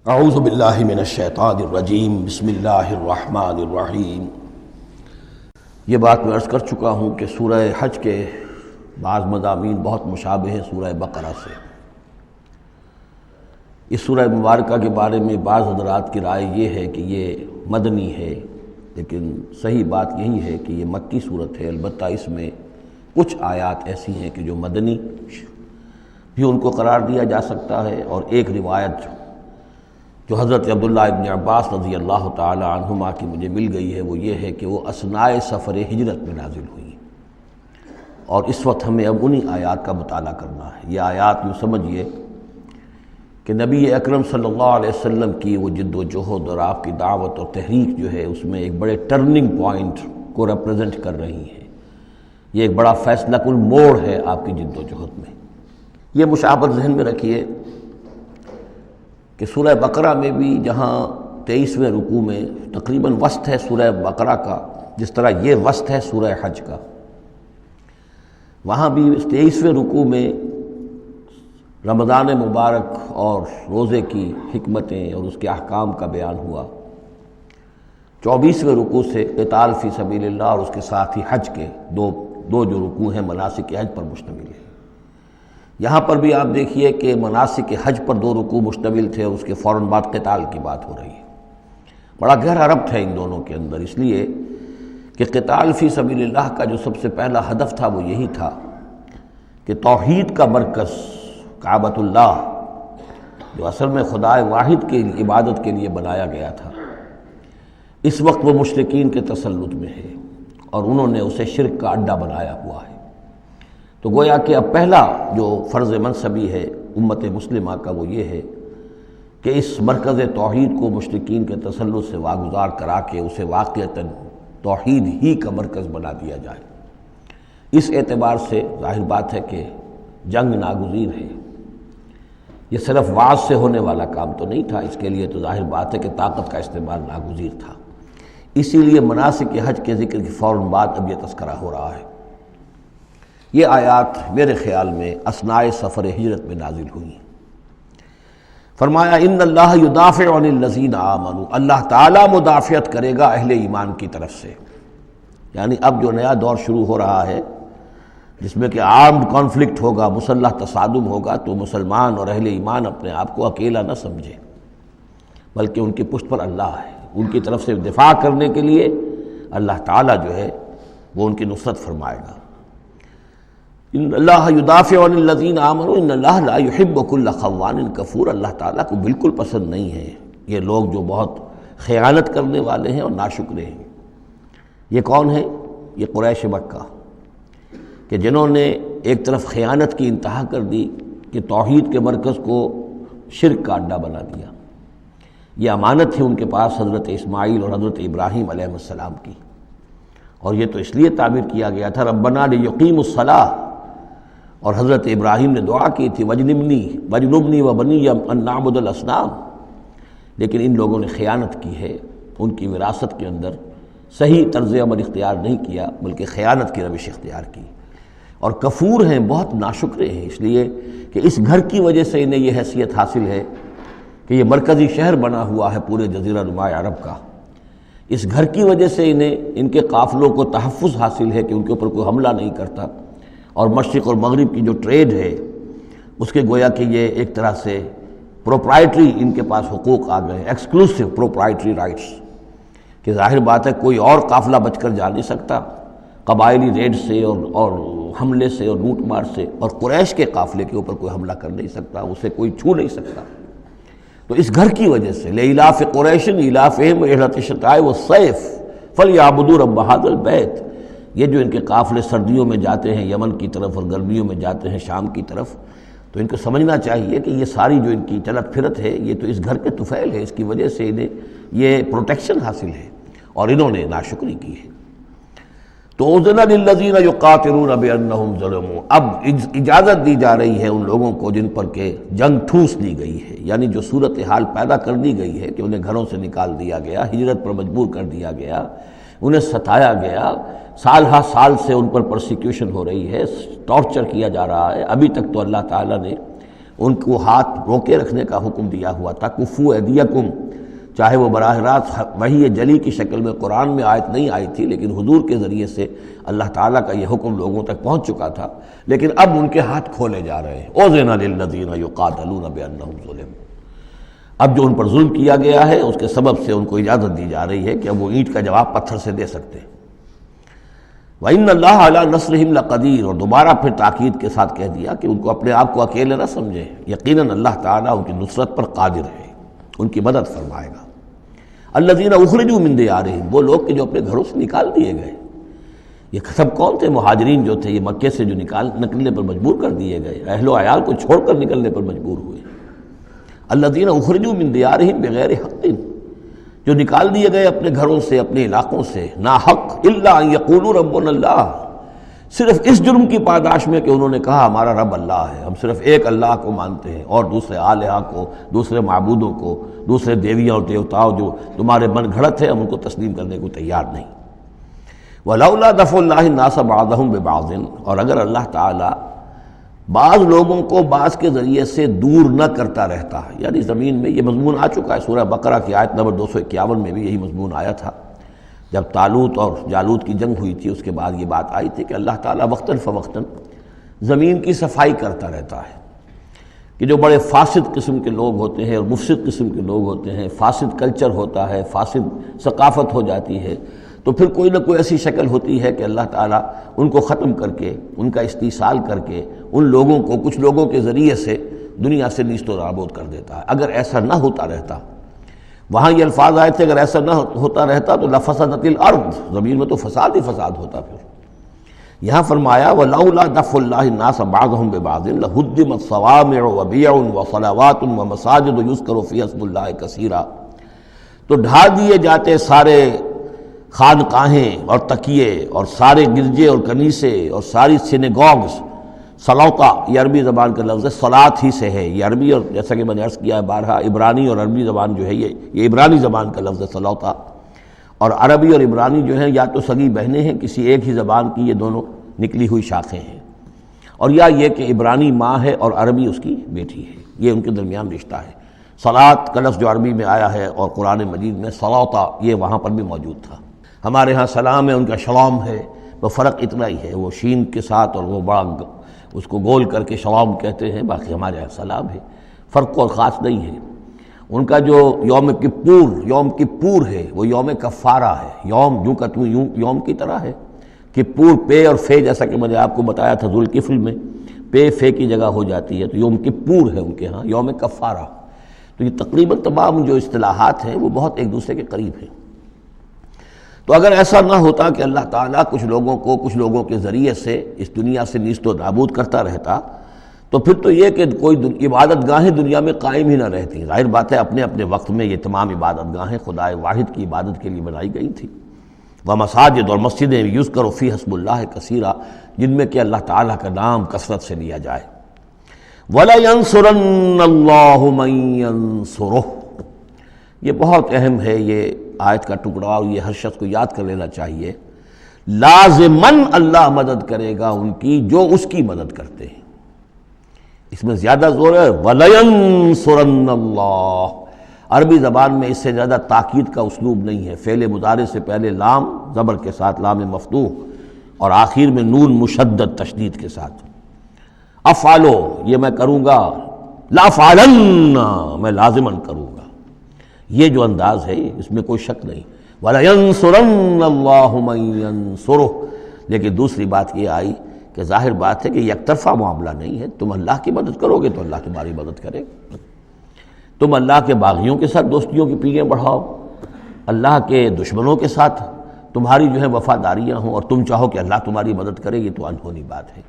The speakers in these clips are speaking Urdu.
اعوذ باللہ من الشیطان الرجیم بسم اللہ الرحمن الرحیم۔ یہ بات میں عرض کر چکا ہوں کہ سورہ حج کے بعض مضامین بہت مشابہ ہیں سورہ بقرہ سے۔ اس سورہ مبارکہ کے بارے میں بعض حضرات کی رائے یہ ہے کہ یہ مدنی ہے، لیکن صحیح بات یہی ہے کہ یہ مکی صورت ہے۔ البتہ اس میں کچھ آیات ایسی ہیں کہ جو مدنی بھی ان کو قرار دیا جا سکتا ہے، اور ایک روایت جو حضرت عبداللہ ابن عباس رضی اللہ تعالی عنہما کی مجھے مل گئی ہے وہ یہ ہے کہ وہ اثناء سفر ہجرت میں نازل ہوئی، اور اس وقت ہمیں اب انہی آیات کا مطالعہ کرنا ہے۔ یہ آیات یوں سمجھیے کہ نبی اکرم صلی اللہ علیہ وسلم کی وہ جد و جہد اور آپ کی دعوت اور تحریک جو ہے اس میں ایک بڑے ٹرننگ پوائنٹ کو ریپرزینٹ کر رہی ہیں۔ یہ ایک بڑا فیصلہ کن موڑ ہے آپ کی جد و جہد میں۔ یہ مشابہت ذہن میں رکھیے کہ سورہ بقرہ میں بھی جہاں 23ویں رکوع میں تقریباً وسط ہے سورہ بقرہ کا، جس طرح یہ وسط ہے سورہ حج کا، وہاں بھی 23ویں رکوع میں رمضان مبارک اور روزے کی حکمتیں اور اس کے احکام کا بیان ہوا۔ 24ویں رکوع سے قتال فی سبیل اللہ اور اس کے ساتھ ہی حج کے دو جو رکوع ہیں مناسک حج پر مشتمل ہیں۔ یہاں پر بھی آپ دیکھیے کہ مناسک حج پر 2 رکوع مشتمل تھے، اور اس کے فوراً بعد قتال کی بات ہو رہی ہے۔ بڑا گہرا ربط ہے ان دونوں کے اندر، اس لیے کہ قتال فی سبیل اللہ کا جو سب سے پہلا ہدف تھا وہ یہی تھا کہ توحید کا مرکز کعبۃ اللہ، جو اصل میں خدا واحد کی عبادت کے لیے بنایا گیا تھا، اس وقت وہ مشرکین کے تسلط میں ہے، اور انہوں نے اسے شرک کا اڈا بنایا ہوا ہے۔ تو گویا کہ اب پہلا جو فرض منصبی ہے امت مسلمہ کا وہ یہ ہے کہ اس مرکز توحید کو مشرکین کے تسلط سے واگزار کرا کے اسے واقعتاً توحید ہی کا مرکز بنا دیا جائے۔ اس اعتبار سے ظاہر بات ہے کہ جنگ ناگزیر ہے۔ یہ صرف وعظ سے ہونے والا کام تو نہیں تھا، اس کے لیے تو ظاہر بات ہے کہ طاقت کا استعمال ناگزیر تھا۔ اسی لیے مناسک حج کے ذکر کی فوراً بعد اب یہ تذکرہ ہو رہا ہے۔ یہ آیات میرے خیال میں اثناء سفر ہجرت میں نازل ہوئی۔ فرمایا ان اللہ یدافع عن الذین آمنوا، اللہ تعالیٰ مدافعت کرے گا اہل ایمان کی طرف سے۔ یعنی اب جو نیا دور شروع ہو رہا ہے جس میں کہ آرمڈ کانفلکٹ ہوگا، مسلح تصادم ہوگا، تو مسلمان اور اہل ایمان اپنے آپ کو اکیلا نہ سمجھے، بلکہ ان کی پشت پر اللہ ہے۔ ان کی طرف سے دفاع کرنے کے لیے اللہ تعالیٰ جو ہے وہ ان کی نصرت فرمائے گا۔ ان اللہ یدافع عن الذین آمنوا ان اللہ لا یحب کل خوان کفور، اللہ تعالیٰ کو بالکل پسند نہیں ہے یہ لوگ جو بہت خیانت کرنے والے ہیں اور ناشکرے ہیں۔ یہ کون ہیں؟ یہ قریش مکہ، کہ جنہوں نے ایک طرف خیانت کی انتہا کر دی کہ توحید کے مرکز کو شرک کا اڈا بنا دیا۔ یہ امانت تھی ان کے پاس حضرت اسماعیل اور حضرت ابراہیم علیہ السلام کی، اور یہ تو اس لیے تعبیر کیا گیا تھا ربنا لیقیموا الصلاۃ، اور حضرت ابراہیم نے دعا کی تھی وجنبنی وبنی ان نعبد الاصنام، لیکن ان لوگوں نے خیانت کی ہے، ان کی وراثت کے اندر صحیح طرز عمل اختیار نہیں کیا بلکہ خیانت کی روش اختیار کی، اور کفور ہیں، بہت ناشکرے ہیں، اس لیے کہ اس گھر کی وجہ سے انہیں یہ حیثیت حاصل ہے کہ یہ مرکزی شہر بنا ہوا ہے پورے جزیرہ نما عرب کا۔ اس گھر کی وجہ سے انہیں ان کے قافلوں کو تحفظ حاصل ہے کہ ان کے اوپر کوئی حملہ نہیں کرتا، اور مشرق اور مغرب کی جو ٹریڈ ہے اس کے گویا کہ یہ ایک طرح سے پروپرائٹری ان کے پاس حقوق آ گئے ہیں، ایکسکلوسیو پروپرائٹری رائٹس، کہ ظاہر بات ہے کوئی اور قافلہ بچ کر جا نہیں سکتا قبائلی ریڈ سے اور حملے سے اور لوٹ مار سے، اور قریش کے قافلے کے اوپر کوئی حملہ کر نہیں سکتا، اسے کوئی چھو نہیں سکتا۔ تو اس گھر کی وجہ سے لإلاف قریش إِلَافِهِمْ رِحْلَةَ الشِّتَاءِ وَالصَّيْفِ فَلْيَعْبُدُوا رَبَّ هَذَا الْبَيْتِ۔ یہ جو ان کے قافلے سردیوں میں جاتے ہیں یمن کی طرف اور گرمیوں میں جاتے ہیں شام کی طرف، تو ان کو سمجھنا چاہیے کہ یہ ساری جو ان کی چلت پھرت ہے یہ تو اس گھر کے طفیل ہے، اس کی وجہ سے انہیں یہ پروٹیکشن حاصل ہے، اور انہوں نے ناشکری کی ہے۔ تو اذن للذین یقاتلون بانہم ظلموا، اب اجازت دی جا رہی ہے ان لوگوں کو جن پر کہ جنگ ٹھوس دی گئی ہے، یعنی جو صورتحال پیدا کر دی گئی ہے کہ انہیں گھروں سے نکال دیا گیا، ہجرت پر مجبور کر دیا گیا، انہیں ستایا گیا، سال ہا سال سے ان پر پرسیکیوشن ہو رہی ہے، ٹارچر کیا جا رہا ہے۔ ابھی تک تو اللہ تعالیٰ نے ان کو ہاتھ روکے رکھنے کا حکم دیا ہوا تھا، کفو ایدیکم، چاہے وہ براہ راست وحی جلی کی شکل میں قرآن میں آیت نہیں آئی تھی، لیکن حضور کے ذریعے سے اللہ تعالیٰ کا یہ حکم لوگوں تک پہنچ چکا تھا، لیکن اب ان کے ہاتھ کھولے جا رہے ہیں۔ اذن للذین یقاتلون بانہم ظلموا، اب جو ان پر ظلم کیا گیا ہے اس کے سبب سے ان کو اجازت دی جا رہی ہے کہ اب وہ اینٹ کا جواب پتھر سے دے سکتے ہیں۔ وَإِنَّ اللَّهَ عَلَىٰ نَصْرِهِمْ لَقَدِيرٌ، اور دوبارہ پھر تاکید کے ساتھ کہہ دیا کہ ان کو اپنے آپ کو اکیلے نہ سمجھیں، یقیناً اللہ تعالیٰ ان کی نصرت پر قادر ہے، ان کی مدد فرمائے گا۔ الذین اخرجوا من دیارہم، وہ لوگ کہ جو اپنے گھروں سے نکال دیے گئے۔ یہ سب کون تھے؟ مہاجرین جو تھے، یہ مکے سے جو نکلنے پر مجبور کر دیے گئے، اہل و عیال کو چھوڑ کر نکلنے پر مجبور ہوئے۔ الذین اخرجوا من دیارہم بغیر حق، جو نکال دیے گئے اپنے گھروں سے، اپنے علاقوں سے نا حق، الا ان یقولوا ربنا اللہ، صرف اس جرم کی پاداش میں کہ انہوں نے کہا ہمارا رب اللہ ہے، ہم صرف ایک اللہ کو مانتے ہیں اور دوسرے آلہہ کو، دوسرے معبودوں کو، دوسرے دیویاں اور دیوتاؤں جو تمہارے من گھڑت ہے، ہم ان کو تسلیم کرنے کو تیار نہیں۔ وَلَوْلَا دَفْعُ اللَّهِ النَّاسَ بَعْضَهُمْ بِبَعْضٍ، اور اگر اللہ تعالیٰ بعض لوگوں کو بعض کے ذریعے سے دور نہ کرتا رہتا، یعنی زمین میں یہ مضمون آ چکا ہے، سورہ بقرہ کی آیت نمبر 251 میں بھی یہی مضمون آیا تھا، جب طالوت اور جالوت کی جنگ ہوئی تھی، اس کے بعد یہ بات آئی تھی کہ اللہ تعالیٰ وقتاً فوقتاً زمین کی صفائی کرتا رہتا ہے، کہ جو بڑے فاسد قسم کے لوگ ہوتے ہیں اور مفسد قسم کے لوگ ہوتے ہیں، فاسد کلچر ہوتا ہے، فاسد ثقافت ہو جاتی ہے، تو پھر کوئی نہ کوئی ایسی شکل ہوتی ہے کہ اللہ تعالیٰ ان کو ختم کر کے، ان کا استیصال کر کے، ان لوگوں کو کچھ لوگوں کے ذریعے سے دنیا سے نیست و نابود کر دیتا ہے۔ اگر ایسا نہ ہوتا رہتا، وہاں یہ الفاظ آئے تھے، اگر ایسا نہ ہوتا رہتا تو لفسدت الارض، زمین میں تو فساد ہی فساد ہوتا۔ پھر یہاں فرمایا وَلَوْلَا دَفْعُ اللَّهِ النَّاسَ بَعْضَهُمْ بِبَعْضٍ لَهُدِّمَتْ صَوَامِعُ وَبِيَعٌ وَصَلَوَاتٌ وَمَسَاجِدُ يُذْكَرُ فِيهَا اسْمُ اللَّهِ كَثِيرًا، تو ڈھا دیے جاتے سارے خانقاہیں اور تکیے اور سارے گرجے اور کنیسے اور ساری سینیگوگز۔ صلوتا یہ عربی زبان کا لفظ ہے، صلاۃ ہی سے ہے، یہ عربی اور جیسا کہ میں نے عرض کیا ہے بارہا، عبرانی اور عربی زبان جو ہے یہ عبرانی زبان کا لفظ ہے صلوتا، اور عربی اور عبرانی جو ہیں یا تو سگی بہنیں ہیں، کسی ایک ہی زبان کی یہ دونوں نکلی ہوئی شاخیں ہیں، اور یا یہ کہ عبرانی ماں ہے اور عربی اس کی بیٹی ہے، یہ ان کے درمیان رشتہ ہے۔ صلاۃ کا لفظ جو عربی میں آیا ہے اور قرآن مجید میں صلوتا یہ وہاں پر بھی موجود تھا۔ ہمارے ہاں سلام ہے، ان کا شلام ہے، وہ فرق اتنا ہی ہے، وہ شین کے ساتھ اور وہ بڑا اس کو گول کر کے شلام کہتے ہیں، باقی ہمارے یہاں سلام ہے، فرق اور خاص نہیں ہے۔ ان کا جو یوم کپور ہے وہ یوم کفارہ ہے، یوم جو کا تو یوم کی طرح ہے، کپور پے اور فے، جیسا کہ میں نے آپ کو بتایا تھا ذوالکفل میں پے فے کی جگہ ہو جاتی ہے، تو یوم کپور ہے ان کے ہاں، یوم کفارہ۔ تو یہ تقریباً تمام جو اصطلاحات ہیں وہ بہت ایک دوسرے کے قریب ہیں۔ تو اگر ایسا نہ ہوتا کہ اللہ تعالیٰ کچھ لوگوں کو کچھ لوگوں کے ذریعے سے اس دنیا سے نیست و نابود کرتا رہتا، تو پھر تو یہ کہ کوئی عبادت گاہیں دنیا میں قائم ہی نہ رہتی۔ ظاہر بات ہے اپنے اپنے وقت میں یہ تمام عبادت گاہیں خدائے واحد کی عبادت کے لیے بنائی گئی تھیں، ومساجد، اور مسجدیں یذکر فیہا اسم اللہ کثیرا، جن میں کہ اللہ تعالیٰ کا نام کثرت سے لیا جائے۔ وَلَيَنصُرَنَّ اللَّهُ مَن يَنصُرُهُ، یہ بہت اہم ہے یہ آیت کا ٹکڑا، اور یہ ہر شخص کو یاد کر لینا چاہیے۔ لازماً اللہ مدد کرے گا ان کی جو اس کی مدد کرتے ہیں، اس میں زیادہ زور ہے وَلَيَنصُرَنَّ اللَّهُ۔ عربی زبان میں اس سے زیادہ تاکید کا اسلوب نہیں ہے، فعل مضارع سے پہلے لام زبر کے ساتھ، لام مفتوح، اور آخر میں نون مشدد تشدید کے ساتھ۔ افعلو یہ میں کروں گا، لافعلن میں لازماً کروں گا، یہ جو انداز ہے اس میں کوئی شک نہیں۔ وَلَيَنصُرَنَّ اللَّهُ مَن يَنصُرُهُ، لیکن دوسری بات یہ آئی کہ ظاہر بات ہے کہ یک طرفہ معاملہ نہیں ہے، تم اللہ کی مدد کرو گے تو اللہ تمہاری مدد کرے گا۔ تم اللہ کے باغیوں کے ساتھ دوستیوں کی پیلیں بڑھاؤ، اللہ کے دشمنوں کے ساتھ تمہاری جو ہے وفاداریاں ہوں، اور تم چاہو کہ اللہ تمہاری مدد کرے، یہ تو انہونی بات ہے۔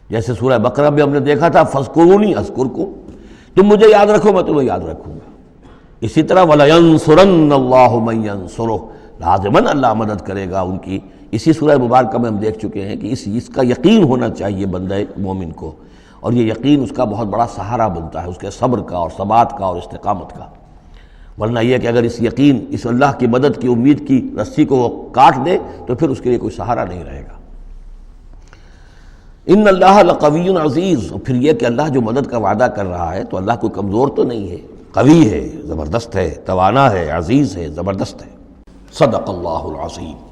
جیسے سورہ بقرہ میں ہم نے دیکھا تھا فَاذْكُرُونِي أَذْكُرْكُمْ، تم مجھے یاد رکھو میں تمہیں یاد رکھوں گا۔ اسی طرح وَلَيَنصُرَنَّ اللَّهُ مَن يَنصُرُهُ، لازماً اللہ مدد کرے گا ان کی۔ اسی سورہ مبارکہ میں ہم دیکھ چکے ہیں کہ اس کا یقین ہونا چاہیے بندہ مومن کو، اور یہ یقین اس کا بہت بڑا سہارا بنتا ہے، اس کے صبر کا اور ثبات کا اور استقامت کا۔ ورنہ یہ کہ اگر اس یقین، اس اللہ کی مدد کی امید کی رسی کو وہ کاٹ دے تو پھر اس کے لیے کوئی سہارا نہیں رہے گا۔ ان اللہ لقوی عزیز، اور پھر یہ کہ اللہ جو مدد کا وعدہ کر رہا ہے تو اللہ کوئی کمزور تو نہیں ہے، قوی ہے، زبردست ہے، توانا ہے، عزیز ہے، زبردست ہے۔ صدق اللہ العظیم۔